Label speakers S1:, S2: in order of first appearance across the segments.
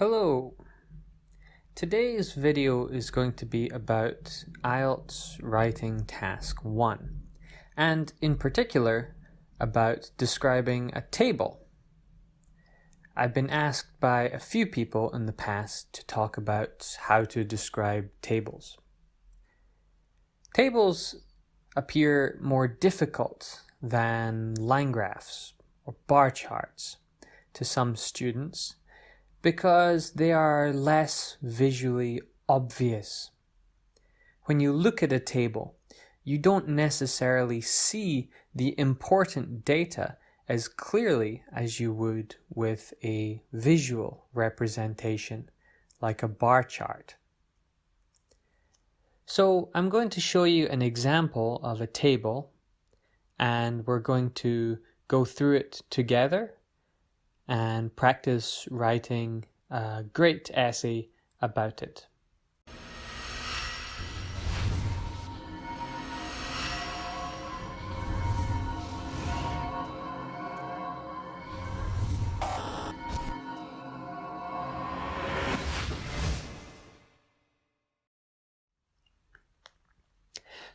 S1: Hello! Today's video is going to be about IELTS Writing Task 1, and in particular about describing a table. I've been asked by a few people in the past to talk about how to describe tables. Tables appear more difficult than line graphs or bar charts to some students, because they are less visually obvious. When you look at a table, you don't necessarily see the important data as clearly as you would with a visual representation like a bar chart. So I'm going to show you an example of a table, and we're going to go through it together and practice writing a great essay about it.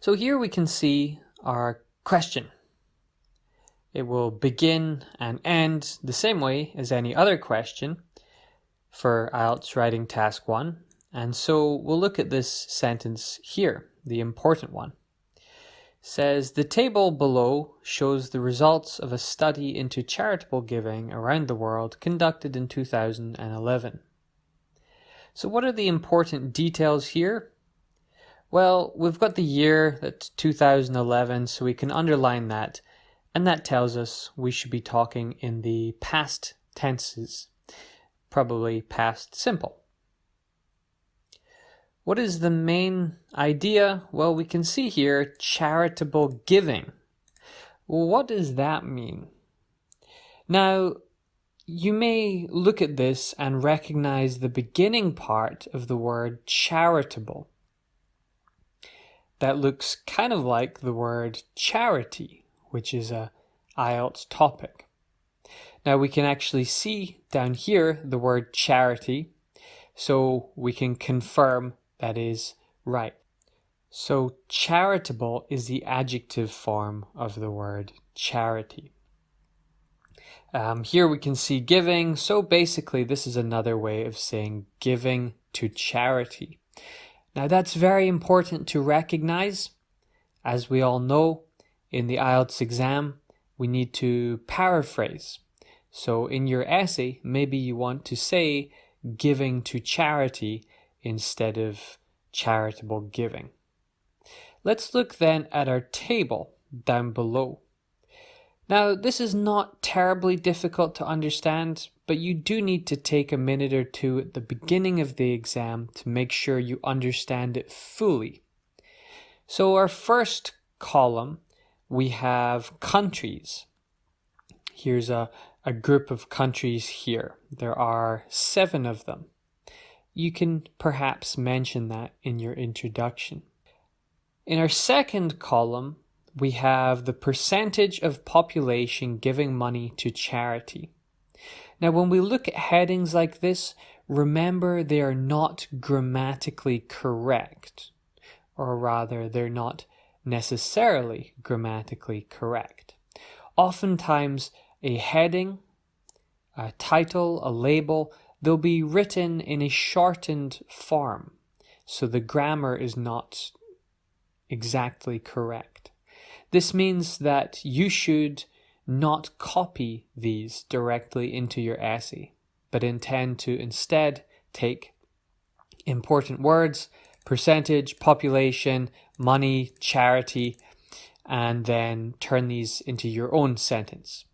S1: So here we can see our question. It will begin and end the same way as any other question for IELTS Writing Task 1. And so we'll look at this sentence here, the important one. It says, the table below shows the results of a study into charitable giving around the world conducted in 2011. So what are the important details here? Well, we've got the year, that's 2011, so we can underline that. And that tells us we should be talking in the past tenses, probably past simple. What is the main idea? Well, we can see here charitable giving. Well, what does that mean? Now, you may look at this and recognize the beginning part of the word charitable. That looks kind of like the word charity, which is a IELTS topic. Now we can actually see down here the word charity, so we can confirm that is right. So charitable is the adjective form of the word charity. Here we can see giving, so basically this is another way of saying giving to charity. Now that's very important to recognize. As we all know, in the IELTS exam, we need to paraphrase. So in your essay, maybe you want to say giving to charity instead of charitable giving. Let's look then at our table down below. Now, this is not terribly difficult to understand, but you do need to take a minute or two at the beginning of the exam to make sure you understand it fully. So our first column, we have countries. Here's a group of countries here. There are 7 of them. You can perhaps mention that in your introduction. In our second column, we have the percentage of population giving money to charity. Now, when we look at headings like this, remember they are not grammatically correct, or rather, they're not necessarily grammatically correct. Oftentimes, a heading, a title, a label, they'll be written in a shortened form, so the grammar is not exactly correct. This means that you should not copy these directly into your essay, but intend to instead take important words, percentage, population, money, charity, and then turn these into your own sentence.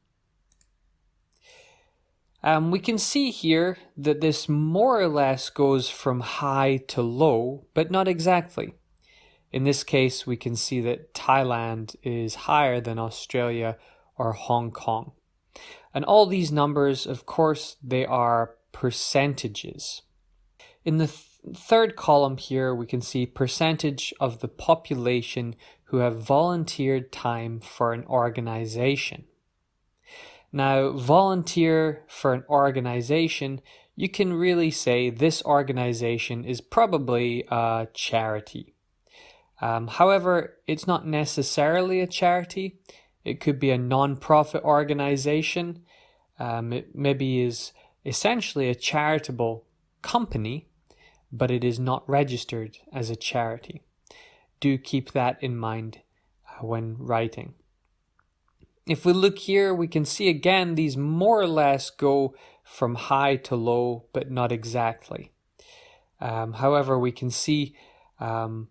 S1: We can see here that this more or less goes from high to low, but not exactly. In this case, we can see that Thailand is higher than Australia or Hong Kong. And all these numbers, of course, they are percentages. In the third column here, we can see percentage of the population who have volunteered time for an organization. Now, volunteer for an organization, you can really say this organization is probably a charity. However, it's not necessarily a charity. It could be a non-profit organization. It maybe is essentially a charitable company, but it is not registered as a charity. Do keep that in mind when writing. If we look here, we can see again these more or less go from high to low, but not exactly. However, we can see from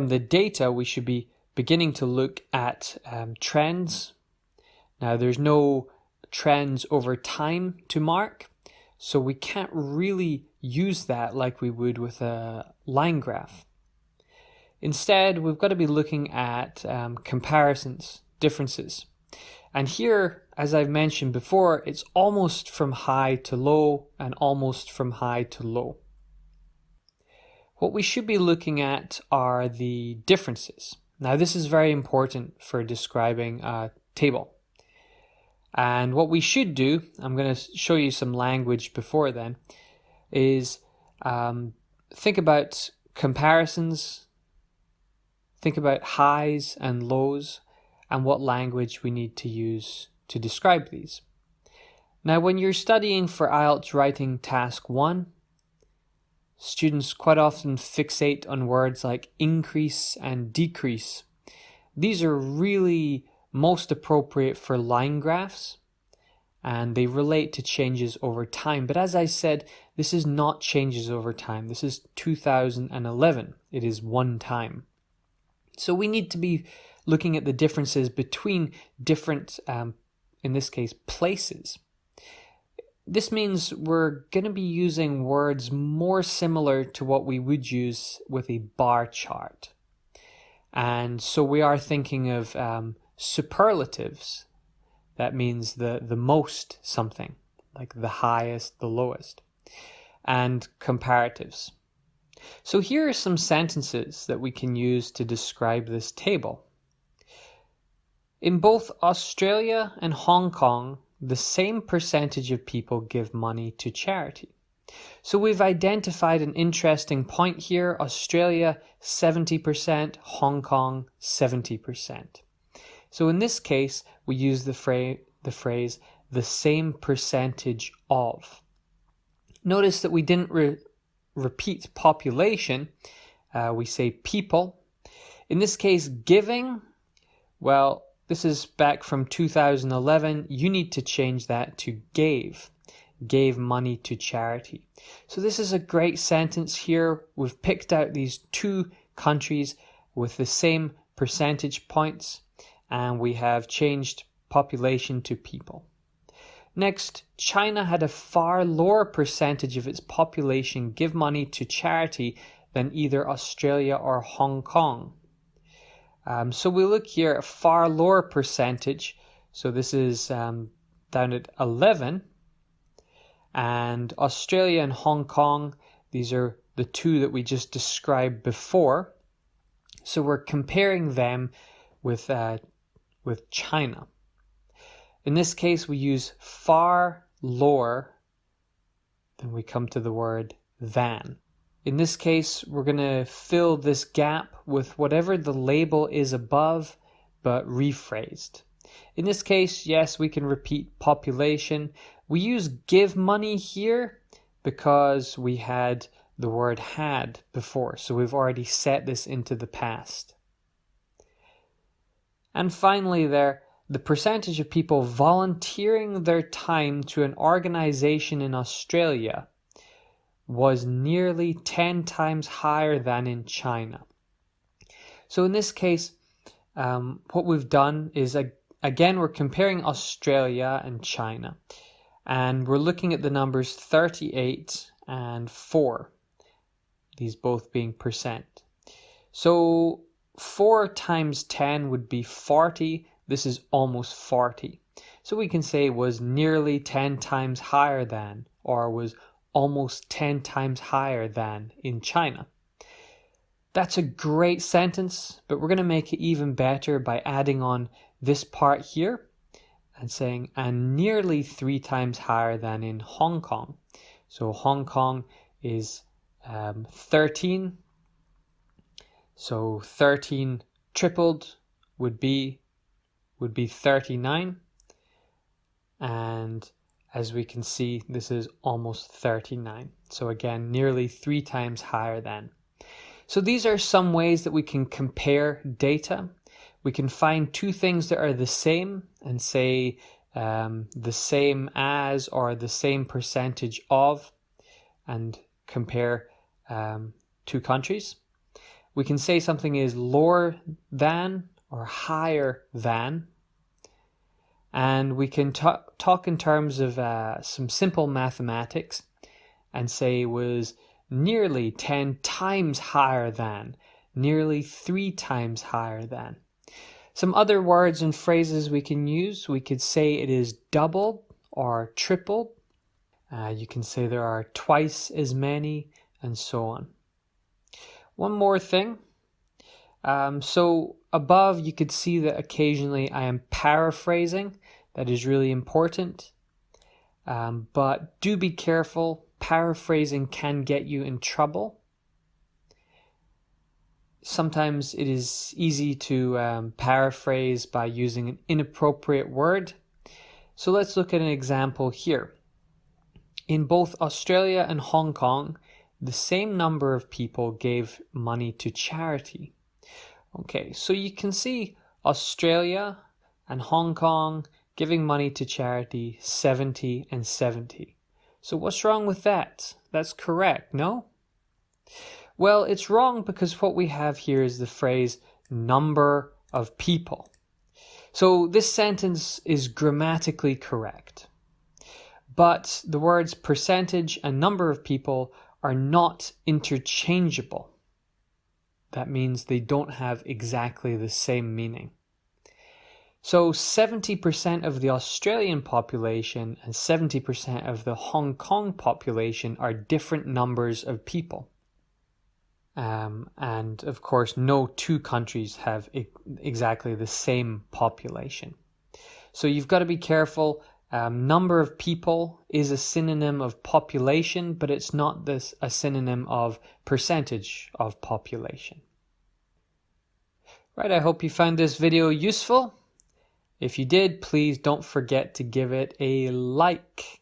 S1: the data, we should be beginning to look at trends. Now, there's no trends over time to mark, so we can't really use that like we would with a line graph. Instead, we've got to be looking at comparisons, differences. And here, as I've mentioned before, it's almost from high to low and almost from high to low. What we should be looking at are the differences. Now, this is very important for describing a table. And what we should do, I'm going to show you some language before then, is think about comparisons, think about highs and lows, and what language we need to use to describe these. Now, when you're studying for IELTS writing task 1, students quite often fixate on words like increase and decrease. These are really most appropriate for line graphs, and they relate to changes over time. But as I said, this is not changes over time. This is 2011. It is one time. So we need to be looking at the differences between different, in this case, places. This means we're going to be using words more similar to what we would use with a bar chart. And so we are thinking of superlatives. That means the most something, like the highest, the lowest. And comparatives. So here are some sentences that we can use to describe this table. In both Australia and Hong Kong, the same percentage of people give money to charity. So we've identified an interesting point here. Australia, 70%, Hong Kong, 70%. So in this case, we use the phrase, the same percentage of. Notice that we didn't repeat population. We say people. In this case, giving, well, this is back from 2011. You need to change that to gave money to charity. So this is a great sentence here. We've picked out these two countries with the same percentage points, and we have changed population to people. Next, China had a far lower percentage of its population give money to charity than either Australia or Hong Kong. So we look here at far lower percentage. So this is down at 11. And Australia and Hong Kong, these are the two that we just described before. So we're comparing them with China. In this case, we use far lower, then we come to the word than. In this case, we're going to fill this gap with whatever the label is above, but rephrased. In this case, yes, we can repeat population. We use give money here because we had the word had before, so we've already set this into the past. And finally there, the percentage of people volunteering their time to an organization in Australia was nearly 10 times higher than in China. So in this case, what we've done is, again, we're comparing Australia and China. And we're looking at the numbers 38 and 4, these both being percent. So 4 times 10 would be 40. This is almost 40. So we can say was nearly 10 times higher than, or was almost 10 times higher than in China. That's a great sentence, but we're going to make it even better by adding on this part here. and saying, and nearly 3 times higher than in Hong Kong. So Hong Kong is 13. So 13 tripled would be 39. And as we can see, this is almost 39. So again, nearly 3 times higher than. So these are some ways that we can compare data. We can find two things that are the same and say the same as or the same percentage of, and compare two countries. We can say something is lower than or higher than. And we can talk in terms of some simple mathematics and say it was nearly 10 times higher than, nearly 3 times higher than. Some other words and phrases we can use. We could say it is double or triple. You can say there are twice as many, and so on. One more thing. So above you could see that occasionally I am paraphrasing. That is really important. But do be careful. Paraphrasing can get you in trouble. Sometimes it is easy to paraphrase by using an inappropriate word. So let's look at an example here. In both Australia and Hong Kong, the same number of people gave money to charity. Okay, so you can see Australia and Hong Kong giving money to charity, 70 and 70. So what's wrong with that? That's correct, no? Well, it's wrong because what we have here is the phrase number of people. So this sentence is grammatically correct. But the words percentage and number of people are not interchangeable. That means they don't have exactly the same meaning. So 70% of the Australian population and 70% of the Hong Kong population are different numbers of people. And of course, no two countries have exactly the same population. So you've got to be careful. Number of people is a synonym of population, but it's not a synonym of percentage of population. Right, I hope you found this video useful. If you did, please don't forget to give it a like.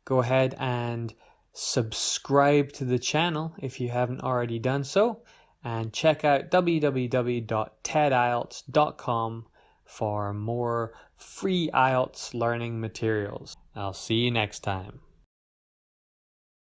S1: Go ahead and subscribe to the channel if you haven't already done so, and check out www.TED-IELTS.com for more free IELTS learning materials. I'll see you next time.